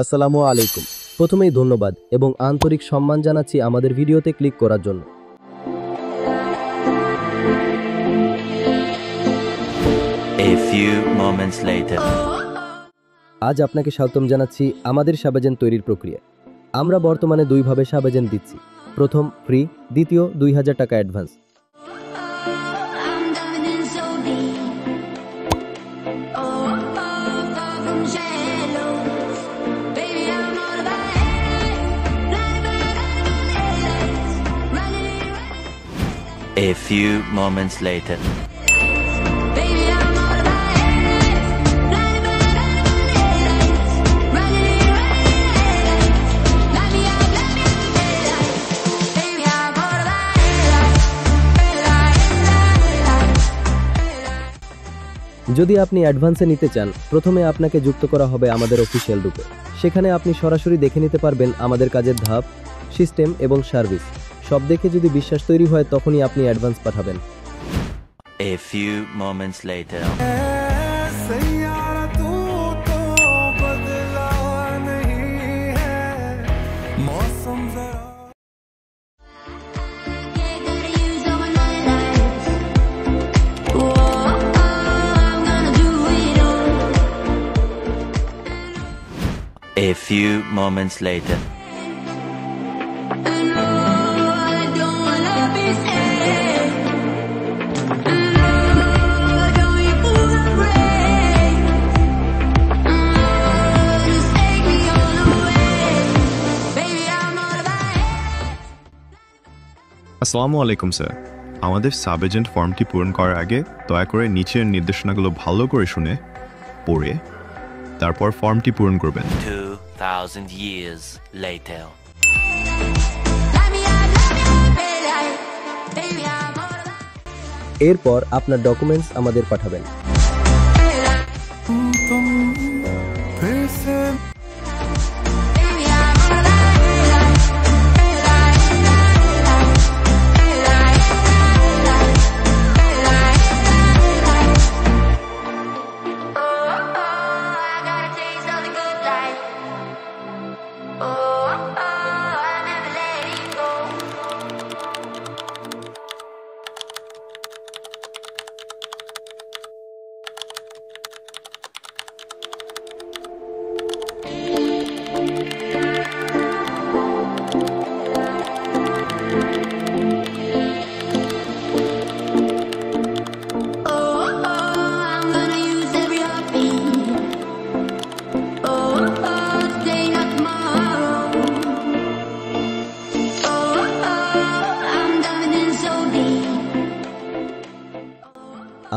আসসালামু আলাইকুম। প্রথমেই ধন্যবাদ এবং আন্তরিক সম্মান জানাচ্ছি আমাদের ভিডিওতে ক্লিক করার জন্য। A few moments later. আজ আপনাকে স্বাগতম জানাচ্ছি আমাদের সাবেজেন তৈরির প্রক্রিয়া। আমরা বর্তমানে দুইভাবে সাবেজেন দিচ্ছি। প্রথম ফ্রি, দ্বিতীয় 2000 টাকা advance. A few moments later. যদি আপনি অ্যাডভান্সে নিতে চান, প্রথমে আপনাকে যুক্ত করা হবে আমাদের অফিসিয়াল রূপে। সেখানে আপনি সরাসরি দেখে নিতে পারবেন আমাদের কাজের ধাপ, সিস্টেম এবং সার্ভিস। সব দেখে যদি বিশ্বাস তৈরি হয় তখনই আপনি অ্যাডভান্স পাঠাবেন। A few moments later. A few moments later. আসসালামু আলাইকুম স্যার। আমাদের সাব এজেন্ট ফর্মটি পূরণ করার আগে দয়া করে নিচের নির্দেশনাগুলো ভালো করে শুনে পড়ে তারপর ফর্মটি পূরণ করবেন। 2000 years later. এরপর আপনার ডকুমেন্টস আমাদের পাঠাবেন।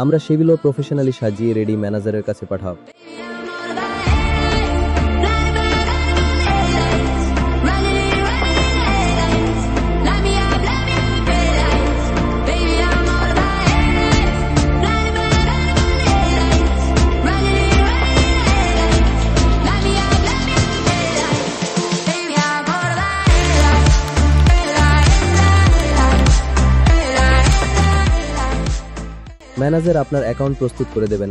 আমরা সেগুলো প্রফেশনালি সাজিয়ে রেডি ম্যানেজারের কাছে পাঠাব। ম্যানেজার আপনার অ্যাকাউন্ট প্রস্তুত করে দেবেন।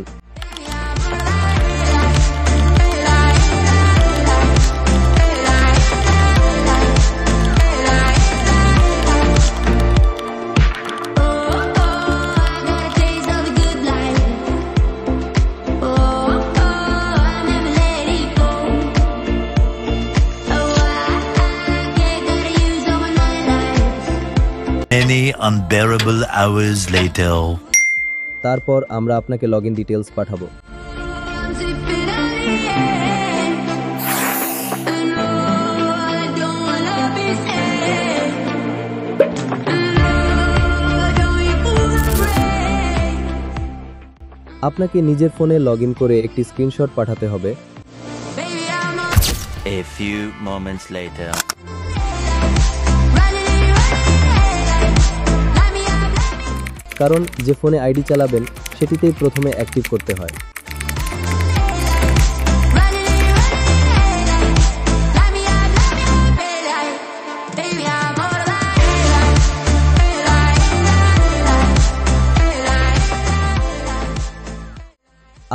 Many unbearable hours later. তারপর আমরা আপনাকে লগইন ডিটেইলস পাঠাবো। আপনাকে নিজের ফোনে লগইন করে একটি স্ক্রিনশট পাঠাতে হবে। A few moments later. কারণ যে ফোনে আইডি চালাবেন সেটিতেই প্রথমে অ্যাক্টিভ করতে হয়।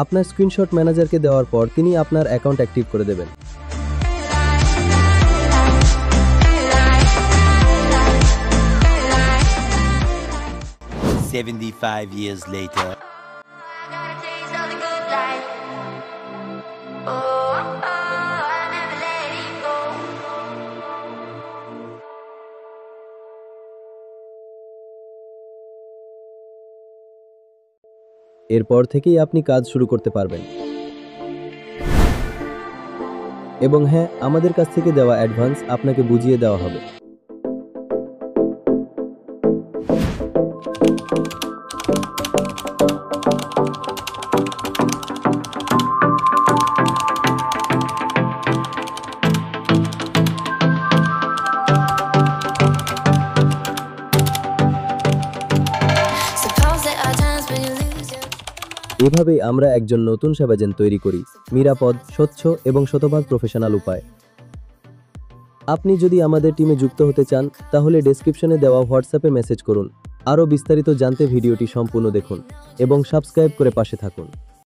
আপনার স্ক্রিনশট ম্যানেজারকে দেওয়ার পর তিনি আপনার অ্যাকাউন্ট অ্যাক্টিভ করে দেবেন। 75 years later. I got a taste of the good life. Oh, I never let it go. এরপর থেকেই আপনি কাজ শুরু করতে পারবেন। এবং হ্যাঁ, আমাদের কাছ থেকে দেওয়া অ্যাডভান্স আপনাকে বুঝিয়ে দেওয়া হবে। Suppose there are times when you lose your এভাবেই আমরা একজন নতুন সেবা এজেন্ট তৈরি করি, নিরাপদ, স্বচ্ছ এবং শতভাগ প্রফেশনাল উপায়। আপনি যদি আমাদের টিমে যুক্ত হতে চান তাহলে ডেসক্রিপশনে দেওয়া হোয়াটসঅ্যাপে মেসেজ করুন। আরও বিস্তারিত জানতে ভিডিওটি সম্পূর্ণ দেখুন এবং সাবস্ক্রাইব করে পাশে থাকুন।